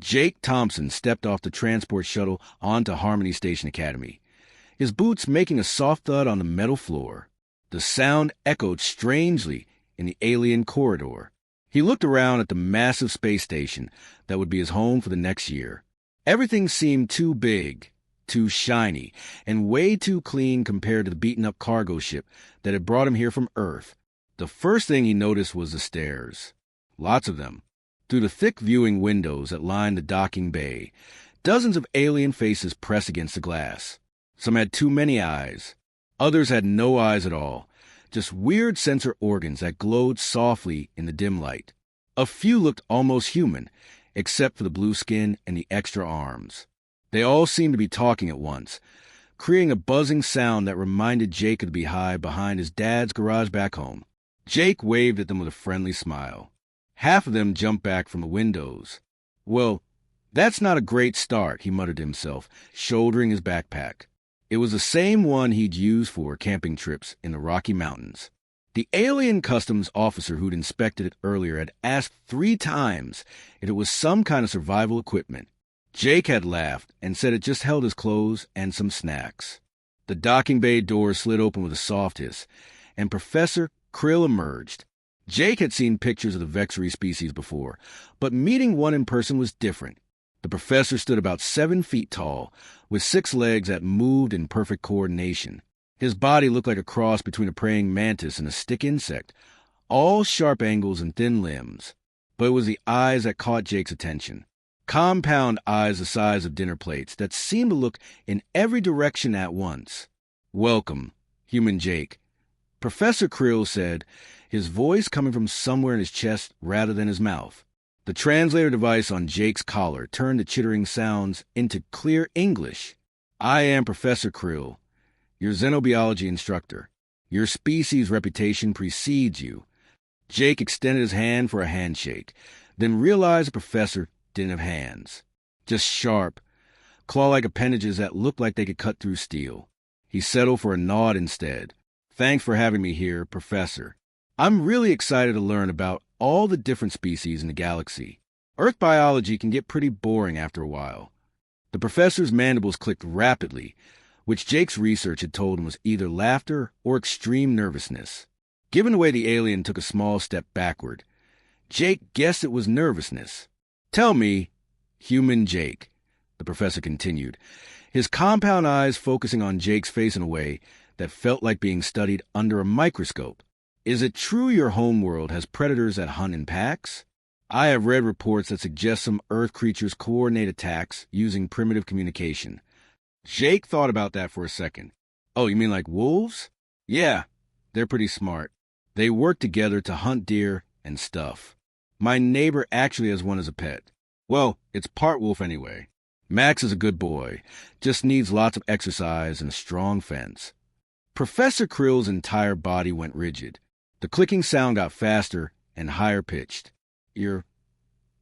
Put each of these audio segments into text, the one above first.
Jake Thompson stepped off the transport shuttle onto Harmony Station Academy, his boots making a soft thud on the metal floor. The sound echoed strangely in the alien corridor. He looked around at the massive space station that would be his home for the next year. Everything seemed too big, too shiny, and way too clean compared to the beaten-up cargo ship that had brought him here from Earth. The first thing he noticed was the stairs. Lots of them. Through the thick viewing windows that lined the docking bay, dozens of alien faces pressed against the glass. Some had too many eyes. Others had no eyes at all, just weird sensor organs that glowed softly in the dim light. A few looked almost human, except for the blue skin and the extra arms. They all seemed to be talking at once, creating a buzzing sound that reminded Jake of the beehive behind his dad's garage back home. Jake waved at them with a friendly smile. Half of them jumped back from the windows. Well, that's not a great start, he muttered to himself, shouldering his backpack. It was the same one he'd used for camping trips in the Rocky Mountains. The alien customs officer who'd inspected it earlier had asked 3 times if it was some kind of survival equipment. Jake had laughed and said it just held his clothes and some snacks. The docking bay door slid open with a soft hiss, and Professor Krill emerged. Jake had seen pictures of the Vexery species before, but meeting one in person was different. The professor stood about 7 feet tall, with 6 legs that moved in perfect coordination. His body looked like a cross between a praying mantis and a stick insect, all sharp angles and thin limbs. But it was the eyes that caught Jake's attention. Compound eyes the size of dinner plates that seemed to look in every direction at once. "Welcome, human Jake," Professor Krill said, his voice coming from somewhere in his chest rather than his mouth. The translator device on Jake's collar turned the chittering sounds into clear English. "I am Professor Krill, your xenobiology instructor. Your species' reputation precedes you." Jake extended his hand for a handshake, then realized the professor didn't have hands. Just sharp, claw-like appendages that looked like they could cut through steel. He settled for a nod instead. "Thanks for having me here, Professor. I'm really excited to learn about all the different species in the galaxy. Earth biology can get pretty boring after a while." The professor's mandibles clicked rapidly, which Jake's research had told him was either laughter or extreme nervousness. Given the way the alien took a small step backward, Jake guessed it was nervousness. "Tell me, human Jake," the professor continued, his compound eyes focusing on Jake's face in a way that felt like being studied under a microscope. "Is it true your homeworld has predators that hunt in packs? I have read reports that suggest some Earth creatures coordinate attacks using primitive communication." Jake thought about that for a second. "Oh, you mean like wolves?" "Yeah, they're pretty smart. They work together to hunt deer and stuff. My neighbor actually has one as a pet. Well, it's part wolf anyway. Max is a good boy, just needs lots of exercise and a strong fence." Professor Krill's entire body went rigid. The clicking sound got faster and higher pitched. Your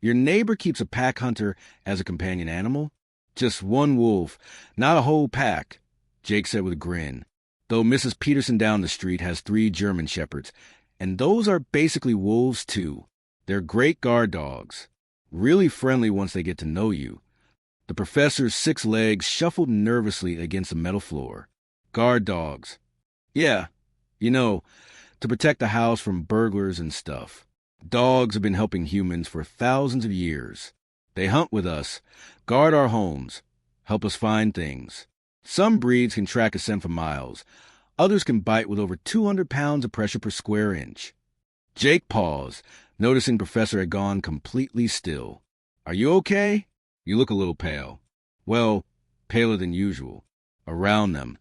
neighbor keeps a pack hunter as a companion animal?" "Just one wolf, not a whole pack," Jake said with a grin. "Though Mrs. Peterson down the street has 3 German shepherds, and those are basically wolves too. They're great guard dogs. Really friendly once they get to know you." The professor's 6 legs shuffled nervously against the metal floor. "Guard dogs. Yeah, to protect the house from burglars and stuff. Dogs have been helping humans for thousands of years. They hunt with us, guard our homes, help us find things. Some breeds can track a scent for miles. Others can bite with over 200 pounds of pressure per square inch." Jake paused, noticing Professor had gone completely still. "Are you okay? You look a little pale." "Well, paler than usual." Around them,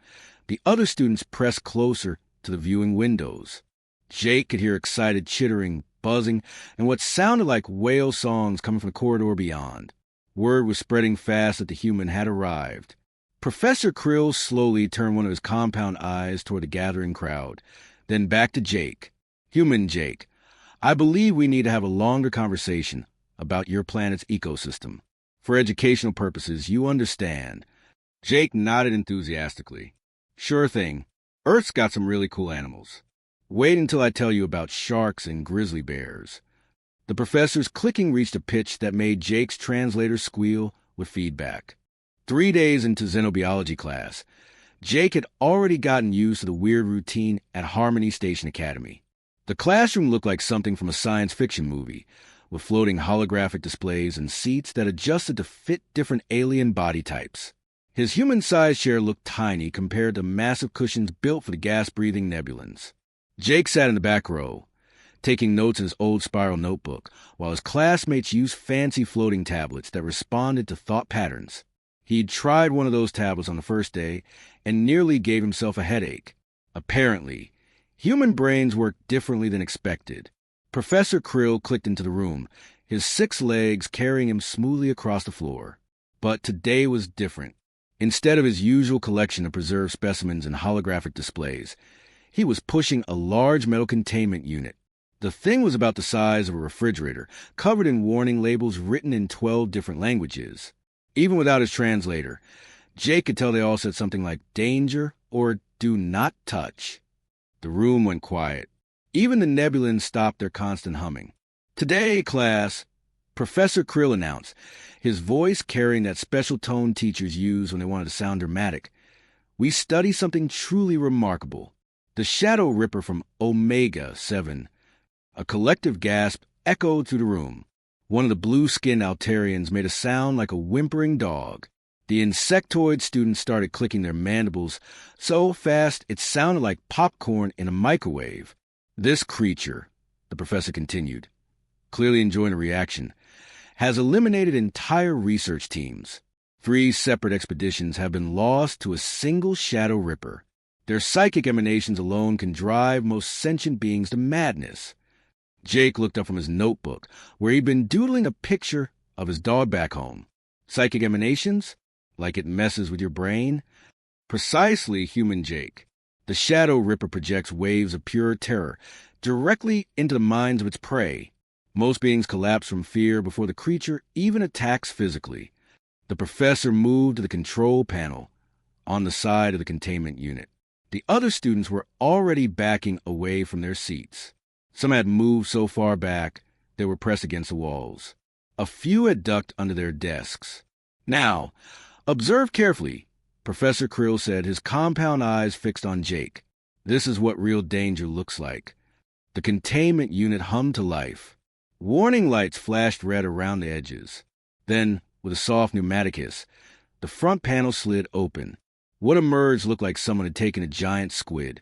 the other students pressed closer to the viewing windows. Jake could hear excited chittering, buzzing, and what sounded like whale songs coming from the corridor beyond. Word was spreading fast that the human had arrived. Professor Krill slowly turned one of his compound eyes toward the gathering crowd, then back to Jake. "Human Jake, I believe we need to have a longer conversation about your planet's ecosystem. For educational purposes, you understand." Jake nodded enthusiastically. "Sure thing. Earth's got some really cool animals. Wait until I tell you about sharks and grizzly bears." The professor's clicking reached a pitch that made Jake's translator squeal with feedback. 3 days into xenobiology class, Jake had already gotten used to the weird routine at Harmony Station Academy. The classroom looked like something from a science fiction movie, with floating holographic displays and seats that adjusted to fit different alien body types. His human-sized chair looked tiny compared to massive cushions built for the gas-breathing Nebulans. Jake sat in the back row, taking notes in his old spiral notebook, while his classmates used fancy floating tablets that responded to thought patterns. He'd tried one of those tablets on the first day and nearly gave himself a headache. Apparently, human brains work differently than expected. Professor Krill clicked into the room, his 6 legs carrying him smoothly across the floor. But today was different. Instead of his usual collection of preserved specimens and holographic displays, he was pushing a large metal containment unit. The thing was about the size of a refrigerator, covered in warning labels written in 12 different languages. Even without his translator, Jake could tell they all said something like danger or do not touch. The room went quiet. Even the Nebulans stopped their constant humming. "Today, class," Professor Krill announced, his voice carrying that special tone teachers use when they wanted to sound dramatic, "we study something truly remarkable. The Shadow Ripper from Omega 7. A collective gasp echoed through the room. One of the blue-skinned Altarians made a sound like a whimpering dog. The insectoid students started clicking their mandibles so fast it sounded like popcorn in a microwave. "This creature," the professor continued, clearly enjoying the reaction, "has eliminated entire research teams. 3 separate expeditions have been lost to a single Shadow Ripper. Their psychic emanations alone can drive most sentient beings to madness." Jake looked up from his notebook, where he'd been doodling a picture of his dog back home. "Psychic emanations? Like it messes with your brain?" Precisely, human Jake. The Shadow Ripper projects waves of pure terror directly into the minds of its prey. Most beings collapse from fear before the creature even attacks physically. The professor moved to the control panel on the side of the containment unit. The other students were already backing away from their seats. Some had moved so far back they were pressed against the walls. A few had ducked under their desks. "Now, observe carefully," Professor Krill said, his compound eyes fixed on Jake. "This is what real danger looks like." The containment unit hummed to life. Warning lights flashed red around the edges. Then, with a soft pneumatic hiss, the front panel slid open. What emerged looked like someone had taken a giant squid,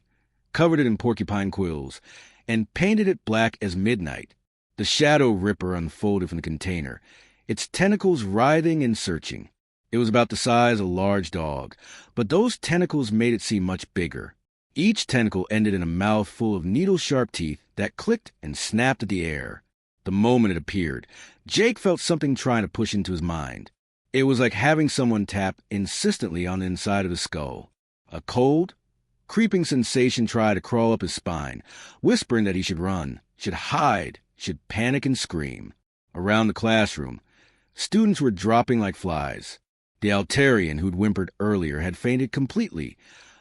covered it in porcupine quills, and painted it black as midnight. The Shadow Ripper unfolded from the container, its tentacles writhing and searching. It was about the size of a large dog, but those tentacles made it seem much bigger. Each tentacle ended in a mouth full of needle-sharp teeth that clicked and snapped at the air. The moment it appeared, Jake felt something trying to push into his mind. It was like having someone tap insistently on the inside of his skull. A cold, creeping sensation tried to crawl up his spine, whispering that he should run, should hide, should panic and scream. Around the classroom, students were dropping like flies. The Altarian who'd whimpered earlier had fainted completely,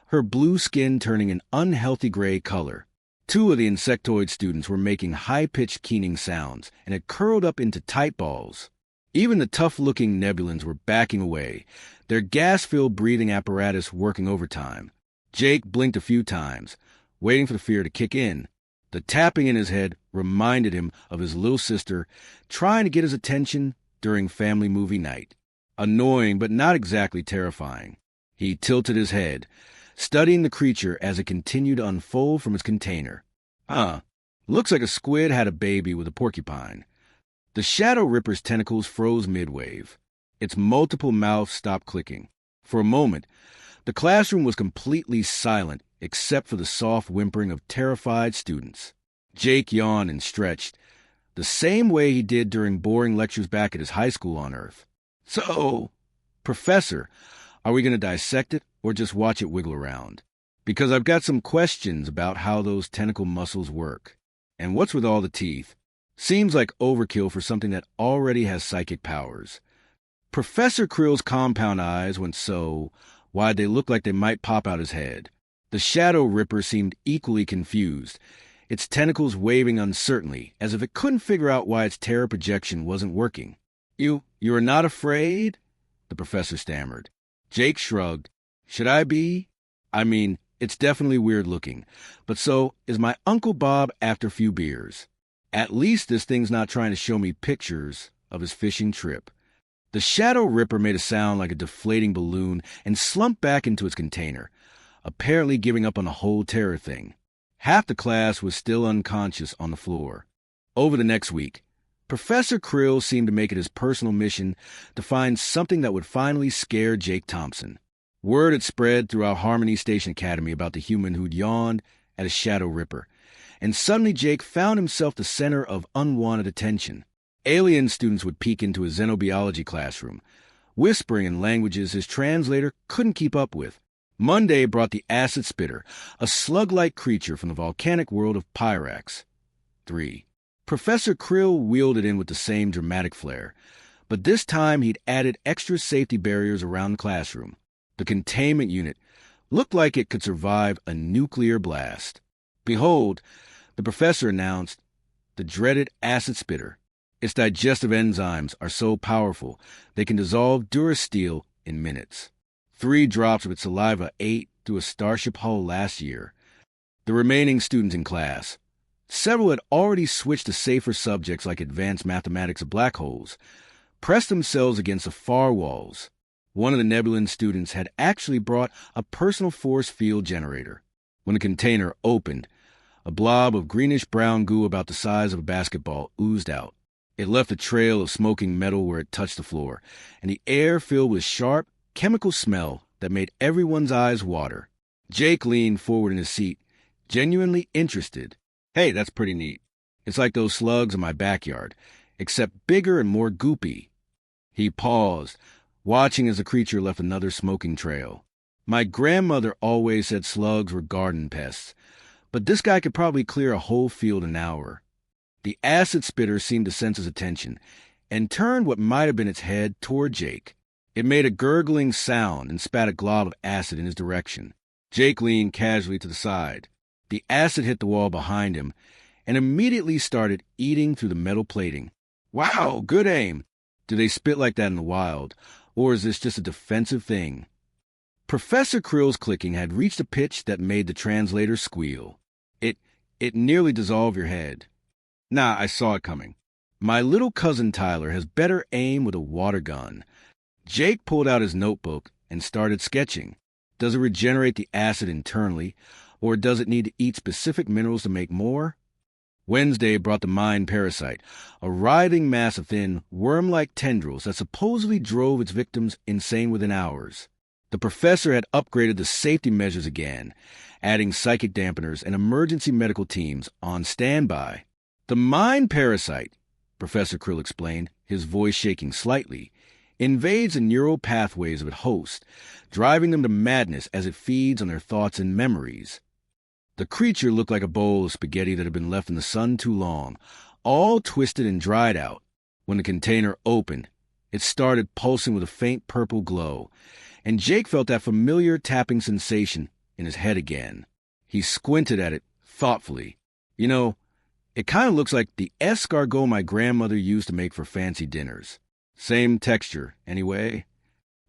her blue skin turning an unhealthy gray color. 2 of the insectoid students were making high-pitched keening sounds and had curled up into tight balls. Even the tough-looking Nebulans were backing away, their gas-filled breathing apparatus working overtime. Jake blinked a few times, waiting for the fear to kick in. The tapping in his head reminded him of his little sister trying to get his attention during family movie night. Annoying, but not exactly terrifying. He tilted his head, studying the creature as it continued to unfold from its container. Looks like a squid had a baby with a porcupine. The Shadow Ripper's tentacles froze midwave. Its multiple mouths stopped clicking. For a moment, the classroom was completely silent except for the soft whimpering of terrified students. Jake yawned and stretched, the same way he did during boring lectures back at his high school on Earth. "So, Professor, are we going to dissect it or just watch it wiggle around? Because I've got some questions about how those tentacle muscles work. And what's with all the teeth? Seems like overkill for something that already has psychic powers." Professor Krill's compound eyes went so wide they looked like they might pop out his head. The Shadow Ripper seemed equally confused, its tentacles waving uncertainly, as if it couldn't figure out why its terror projection wasn't working. You are not afraid?" the professor stammered. Jake shrugged. "Should I be? I mean, it's definitely weird looking, but so is my Uncle Bob after a few beers. At least this thing's not trying to show me pictures of his fishing trip." The Shadow Ripper made a sound like a deflating balloon and slumped back into its container, apparently giving up on the whole terror thing. Half the class was still unconscious on the floor. Over the next week, Professor Krill seemed to make it his personal mission to find something that would finally scare Jake Thompson. Word had spread throughout Harmony Station Academy about the human who'd yawned at a Shadow Ripper, and suddenly Jake found himself the center of unwanted attention. Alien students would peek into his xenobiology classroom, whispering in languages his translator couldn't keep up with. Monday brought the Acid Spitter, a slug-like creature from the volcanic world of Pyrax. 3. Professor Krill wheeled it in with the same dramatic flair, but this time he'd added extra safety barriers around the classroom. The containment unit looked like it could survive a nuclear blast. Behold, the professor announced, the dreaded Acid Spitter. Its digestive enzymes are so powerful they can dissolve Durasteel in minutes. 3 drops of its saliva ate through a starship hull last year. The remaining students in class, several had already switched to safer subjects like advanced mathematics of black holes, pressed themselves against the far walls. One of the Nebulan students had actually brought a personal force field generator. When the container opened, a blob of greenish-brown goo about the size of a basketball oozed out. It left a trail of smoking metal where it touched the floor, and the air filled with sharp, chemical smell that made everyone's eyes water. Jake leaned forward in his seat, genuinely interested. "Hey, that's pretty neat. It's like those slugs in my backyard, except bigger and more goopy." He paused, watching as the creature left another smoking trail. "My grandmother always said slugs were garden pests, but this guy could probably clear a whole field in an hour." The Acid Spitter seemed to sense his attention and turned what might have been its head toward Jake. It made a gurgling sound and spat a glob of acid in his direction. Jake leaned casually to the side. The acid hit the wall behind him and immediately started eating through the metal plating. "Wow, good aim. Do they spit like that in the wild, or is this just a defensive thing?" Professor Krill's clicking had reached a pitch that made the translator squeal. It nearly dissolved your head. "Nah, I saw it coming. My little cousin Tyler has better aim with a water gun." Jake pulled out his notebook and started sketching. Does it regenerate the acid internally, or does it need to eat specific minerals to make more? Wednesday brought the mind parasite, a writhing mass of thin, worm-like tendrils that supposedly drove its victims insane within hours. The professor had upgraded the safety measures again, adding psychic dampeners and emergency medical teams on standby. "The mind parasite," Professor Krill explained, his voice shaking slightly, "invades the neural pathways of its host, driving them to madness as it feeds on their thoughts and memories." The creature looked like a bowl of spaghetti that had been left in the sun too long, all twisted and dried out. When the container opened, it started pulsing with a faint purple glow, and Jake felt that familiar tapping sensation in his head again. He squinted at it thoughtfully. "You know, it kind of looks like the escargot my grandmother used to make for fancy dinners. Same texture, anyway."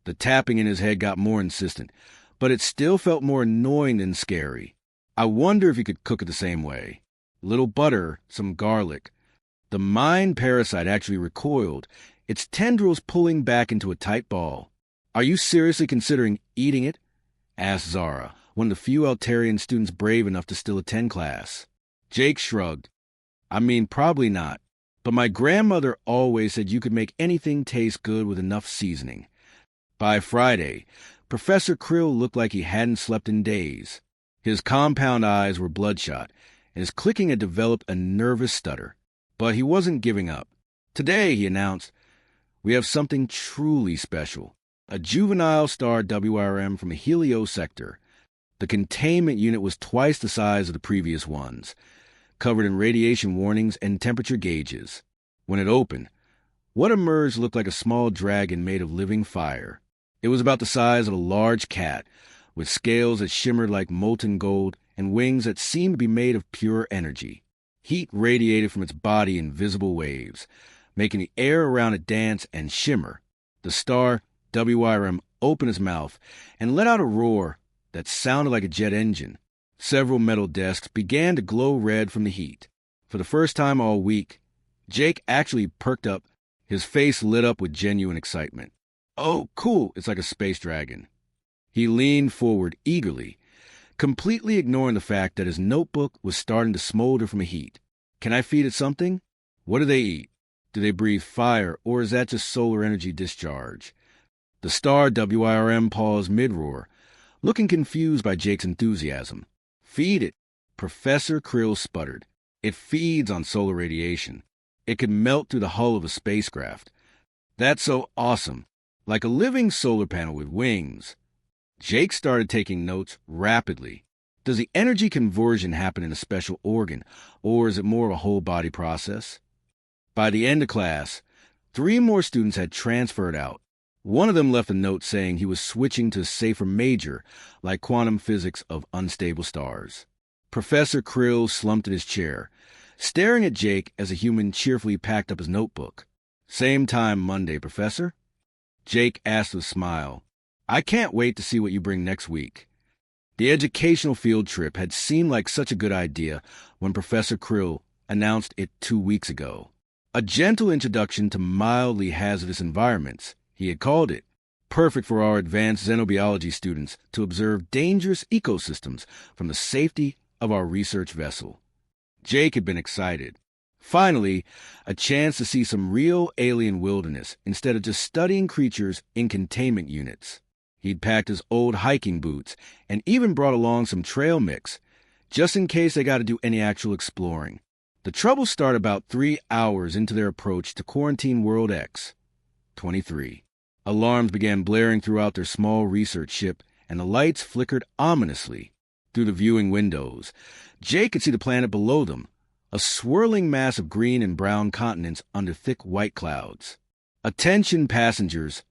The tapping in his head got more insistent, but it still felt more annoying than scary. "I wonder if you could cook it the same way. Little butter, some garlic." The mind parasite actually recoiled, its tendrils pulling back into a tight ball. "Are you seriously considering eating it?" asked Zara, one of the few Altarian students brave enough to still attend class. Jake shrugged. "I mean, probably not. But my grandmother always said you could make anything taste good with enough seasoning." By Friday, Professor Krill looked like he hadn't slept in days. His compound eyes were bloodshot, and his clicking had developed a nervous stutter. But he wasn't giving up. "Today," he announced, "we have something truly special. A juvenile star WRM from a Helio sector. The containment unit was twice the size of the previous ones, covered in radiation warnings and temperature gauges. When it opened, what emerged looked like a small dragon made of living fire. It was about the size of a large cat, with scales that shimmered like molten gold and wings that seemed to be made of pure energy. Heat radiated from its body in visible waves, making the air around it dance and shimmer. The star WIRM opened his mouth and let out a roar that sounded like a jet engine. Several metal desks began to glow red from the heat. For the first time all week, Jake actually perked up, his face lit up with genuine excitement. "Oh, cool, it's like a space dragon." He leaned forward eagerly, completely ignoring the fact that his notebook was starting to smolder from the heat. "Can I feed it something? What do they eat? Do they breathe fire, or is that just solar energy discharge?" The star WIRM paused mid-roar, looking confused by Jake's enthusiasm. "Feed it," Professor Krill sputtered. "It feeds on solar radiation. It could melt through the hull of a spacecraft. That's so awesome, like a living solar panel with wings." Jake started taking notes rapidly. Does the energy conversion happen in a special organ, or is it more of a whole-body process? By the end of class, 3 more students had transferred out. One of them left a note saying he was switching to a safer major, like quantum physics of unstable stars. Professor Krill slumped in his chair, staring at Jake as the human cheerfully packed up his notebook. "Same time Monday, Professor?" Jake asked with a smile. "I can't wait to see what you bring next week." The educational field trip had seemed like such a good idea when Professor Krill announced it 2 weeks ago. A gentle introduction to mildly hazardous environments, he had called it, perfect for our advanced xenobiology students to observe dangerous ecosystems from the safety of our research vessel. Jake had been excited. Finally, a chance to see some real alien wilderness instead of just studying creatures in containment units. He'd packed his old hiking boots and even brought along some trail mix, just in case they got to do any actual exploring. The trouble started about 3 hours into their approach to Quarantine World X-23. Alarms began blaring throughout their small research ship, and the lights flickered ominously. Through the viewing windows, Jake could see the planet below them, a swirling mass of green and brown continents under thick white clouds. "Attention, passengers,"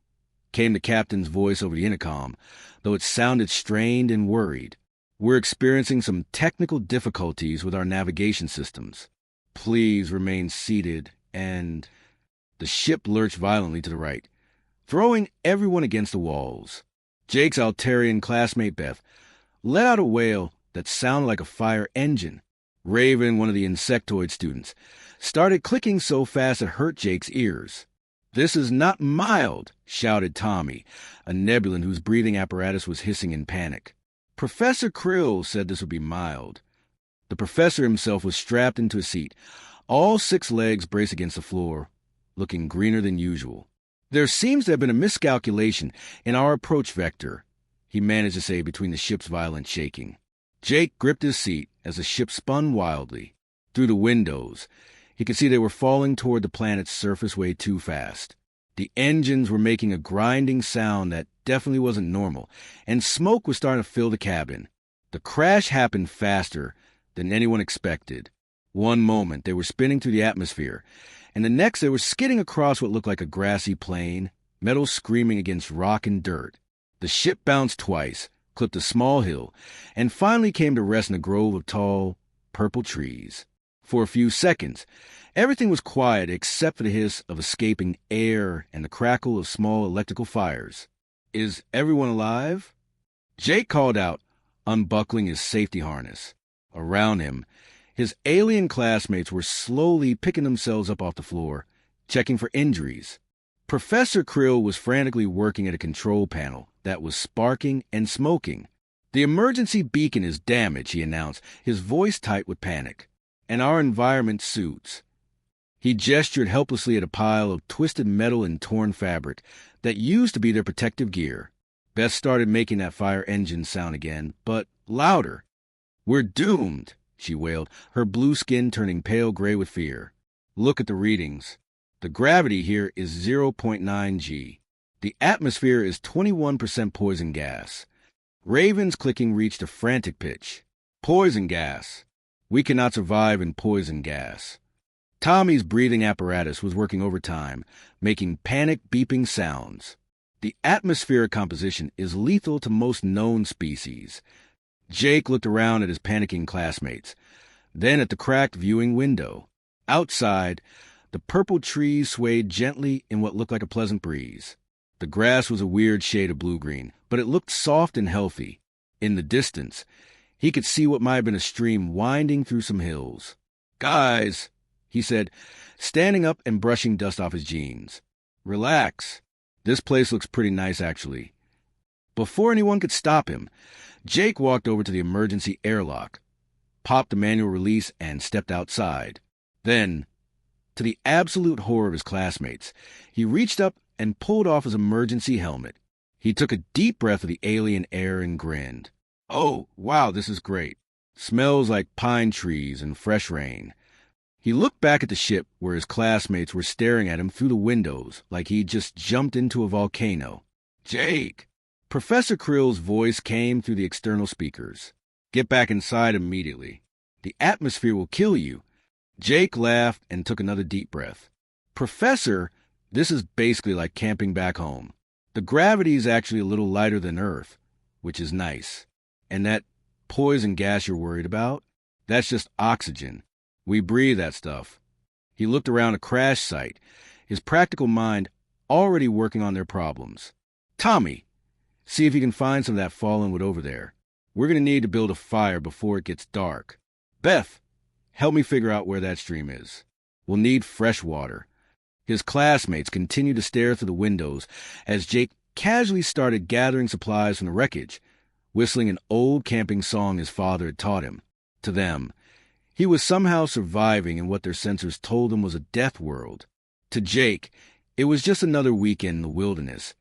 came the captain's voice over the intercom, though it sounded strained and worried. "We're experiencing some technical difficulties with our navigation systems. Please remain seated and—" The ship lurched violently to the right, throwing everyone against the walls. Jake's Altarian classmate Beth let out a wail that sounded like a fire engine. Raven, one of the insectoid students, started clicking so fast it hurt Jake's ears. "This is not mild," shouted Tommy, a nebulan whose breathing apparatus was hissing in panic. "Professor Krill said this would be mild." The professor himself was strapped into a seat, all 6 legs braced against the floor, looking greener than usual. "There seems to have been a miscalculation in our approach vector," he managed to say between the ship's violent shaking. Jake gripped his seat as the ship spun wildly. Through the windows, he could see they were falling toward the planet's surface way too fast. The engines were making a grinding sound that definitely wasn't normal, and smoke was starting to fill the cabin. The crash happened faster than anyone expected. One moment, they were spinning through the atmosphere, and the next they were skidding across what looked like a grassy plain, metal screaming against rock and dirt. The ship bounced twice, clipped a small hill, and finally came to rest in a grove of tall, purple trees. For a few seconds, everything was quiet except for the hiss of escaping air and the crackle of small electrical fires. "Is everyone alive?" Jake called out, unbuckling his safety harness. Around him, his alien classmates were slowly picking themselves up off the floor, checking for injuries. Professor Krill was frantically working at a control panel that was sparking and smoking. "The emergency beacon is damaged," he announced, his voice tight with panic. "And our environment suits." He gestured helplessly at a pile of twisted metal and torn fabric that used to be their protective gear. Beth started making that fire engine sound again, but louder. "We're doomed," she wailed, her blue skin turning pale gray with fear. "Look at the readings. The gravity here is 0.9 G. The atmosphere is 21% poison gas." Raven's clicking reached a frantic pitch. "Poison gas. We cannot survive in poison gas." Tommy's breathing apparatus was working overtime, making panic-beeping sounds. "The atmospheric composition is lethal to most known species. Jake looked around at his panicking classmates, then at the cracked viewing window. Outside, the purple trees swayed gently in what looked like a pleasant breeze. The grass was a weird shade of blue-green, but it looked soft and healthy. In the distance, he could see what might have been a stream winding through some hills. "Guys," he said, standing up and brushing dust off his jeans. "Relax. This place looks pretty nice, actually." Before anyone could stop him, Jake walked over to the emergency airlock, popped the manual release, and stepped outside. Then, to the absolute horror of his classmates, he reached up and pulled off his emergency helmet. He took a deep breath of the alien air and grinned. "Oh, wow, this is great. Smells like pine trees and fresh rain." He looked back at the ship where his classmates were staring at him through the windows like he'd just jumped into a volcano. "Jake!" Professor Krill's voice came through the external speakers. "Get back inside immediately. The atmosphere will kill you." Jake laughed and took another deep breath. "Professor, this is basically like camping back home. The gravity is actually a little lighter than Earth, which is nice. And that poison gas you're worried about, that's just oxygen. We breathe that stuff." He looked around a crash site, his practical mind already working on their problems. "Tommy, see if you can find some of that fallen wood over there. We're going to need to build a fire before it gets dark. Beth, help me figure out where that stream is. We'll need fresh water." His classmates continued to stare through the windows as Jake casually started gathering supplies from the wreckage, whistling an old camping song his father had taught him. To them, he was somehow surviving in what their sensors told him was a death world. To Jake, it was just another weekend in the wilderness,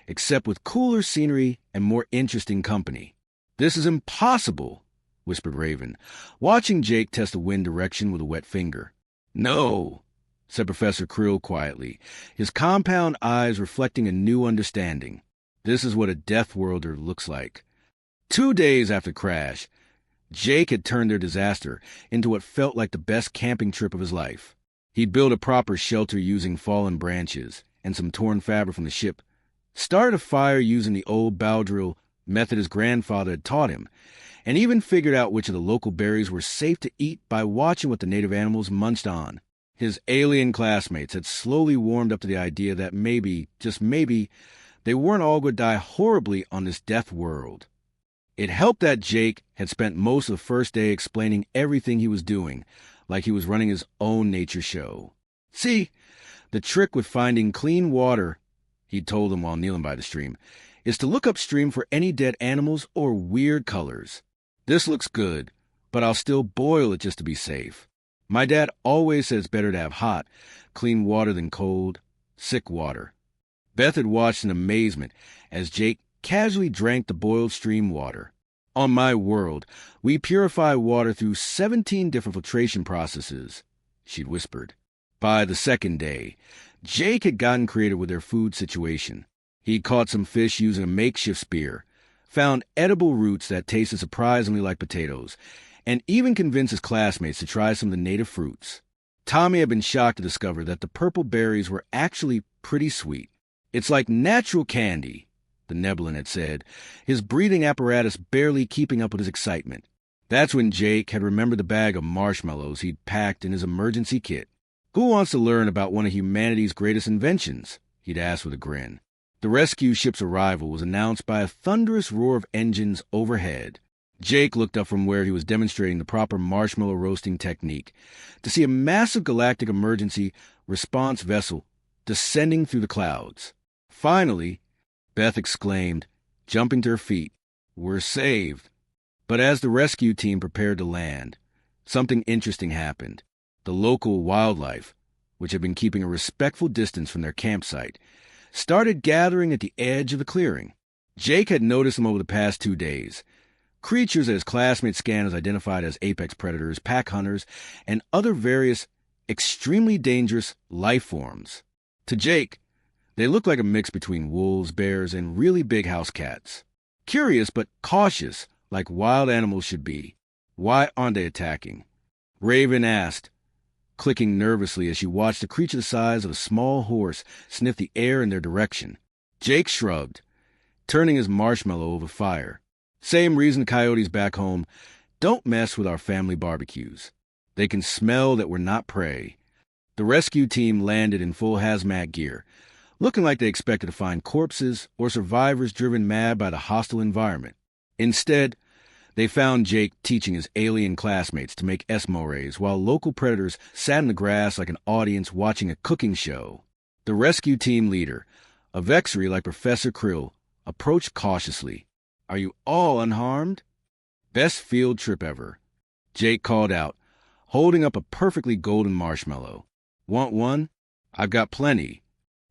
except with cooler scenery and more interesting company. "This is impossible," whispered Raven, watching Jake test the wind direction with a wet finger. "No," said Professor Krill quietly, his compound eyes reflecting a new understanding. "This is what a Deathworlder looks like." 2 days after the crash, Jake had turned their disaster into what felt like the best camping trip of his life. He'd built a proper shelter using fallen branches and some torn fabric from the ship, started a fire using the old bow drill method his grandfather had taught him, and even figured out which of the local berries were safe to eat by watching what the native animals munched on. His alien classmates had slowly warmed up to the idea that maybe, just maybe, they weren't all going to die horribly on this death world. It helped that Jake had spent most of the first day explaining everything he was doing, like he was running his own nature show. "See, the trick with finding clean water," he'd told them while kneeling by the stream, "is to look upstream for any dead animals or weird colors. This looks good, but I'll still boil it just to be safe. My dad always said it's better to have hot, clean water than cold, sick water." Beth had watched in amazement as Jake casually drank the boiled stream water. "On my world, we purify water through 17 different filtration processes," she'd whispered. By the second day, Jake had gotten creative with their food situation. He'd caught some fish using a makeshift spear, found edible roots that tasted surprisingly like potatoes, and even convinced his classmates to try some of the native fruits. Tommy had been shocked to discover that the purple berries were actually pretty sweet. "It's like natural candy," the Nebulin had said, his breathing apparatus barely keeping up with his excitement. That's when Jake had remembered the bag of marshmallows he'd packed in his emergency kit. "Who wants to learn about one of humanity's greatest inventions?" he'd asked with a grin. The rescue ship's arrival was announced by a thunderous roar of engines overhead. Jake looked up from where he was demonstrating the proper marshmallow roasting technique to see a massive galactic emergency response vessel descending through the clouds. Finally, Beth exclaimed, jumping to her feet, "We're saved." But as the rescue team prepared to land, something interesting happened. The local wildlife, which had been keeping a respectful distance from their campsite, started gathering at the edge of the clearing. Jake had noticed them over the past 2 days. Creatures that his classmate scanners identified as apex predators, pack hunters, and other various extremely dangerous life forms. To Jake, they looked like a mix between wolves, bears, and really big house cats. Curious but cautious, like wild animals should be. Why aren't they attacking? Raven asked, clicking nervously as she watched a creature the size of a small horse sniff the air in their direction. Jake shrugged, turning his marshmallow over fire. Same reason coyotes back home don't mess with our family barbecues. They can smell that we're not prey. The rescue team landed in full hazmat gear, looking like they expected to find corpses or survivors driven mad by the hostile environment. Instead, they found Jake teaching his alien classmates to make esmores while local predators sat in the grass like an audience watching a cooking show. The rescue team leader, a Vexery like Professor Krill, approached cautiously. "Are you all unharmed?" "Best field trip ever," Jake called out, holding up a perfectly golden marshmallow. "Want one?" "I've got plenty."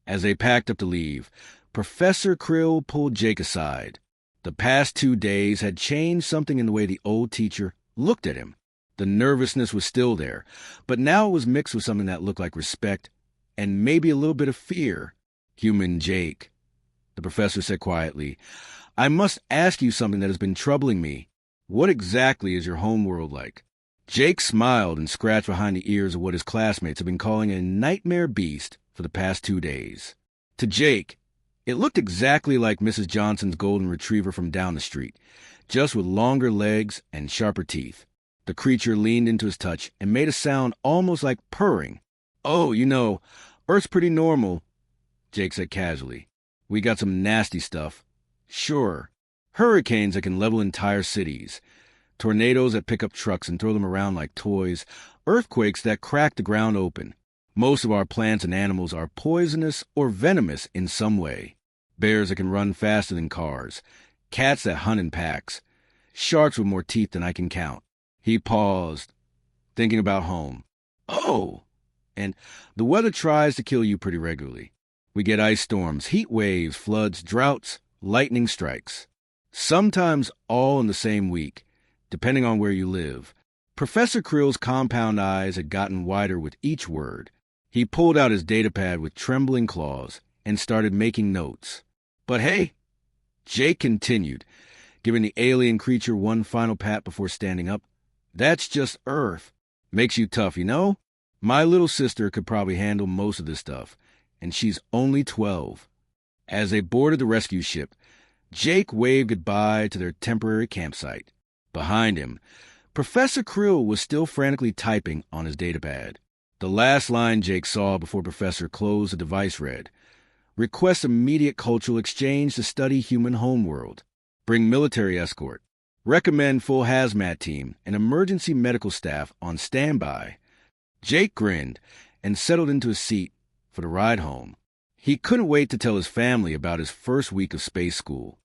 As they packed up to leave, Professor Krill pulled Jake aside. The past 2 days had changed something in the way the old teacher looked at him. The nervousness was still there, but now it was mixed with something that looked like respect and maybe a little bit of fear. "Human Jake," the professor said quietly, "I must ask you something that has been troubling me. What exactly is your homeworld like?" Jake smiled and scratched behind the ears of what his classmates had been calling a nightmare beast for the past 2 days. To Jake, it looked exactly like Mrs. Johnson's golden retriever from down the street, just with longer legs and sharper teeth. The creature leaned into his touch and made a sound almost like purring. "Oh, Earth's pretty normal," Jake said casually. "We got some nasty stuff. Sure. Hurricanes that can level entire cities. Tornadoes that pick up trucks and throw them around like toys. Earthquakes that crack the ground open. Most of our plants and animals are poisonous or venomous in some way. Bears that can run faster than cars. Cats that hunt in packs. Sharks with more teeth than I can count." He paused, thinking about home. "Oh! And the weather tries to kill you pretty regularly. We get ice storms, heat waves, floods, droughts, lightning strikes. Sometimes all in the same week, depending on where you live." Professor Krill's compound eyes had gotten wider with each word. He pulled out his datapad with trembling claws and started making notes. "But hey," Jake continued, giving the alien creature one final pat before standing up, "that's just Earth. Makes you tough, My little sister could probably handle most of this stuff, and she's only 12. As they boarded the rescue ship, Jake waved goodbye to their temporary campsite. Behind him, Professor Krill was still frantically typing on his datapad. The last line Jake saw before Professor closed the device read, "Request immediate cultural exchange to study human homeworld. Bring military escort. Recommend full hazmat team and emergency medical staff on standby." Jake grinned and settled into his seat for the ride home. He couldn't wait to tell his family about his first week of space school.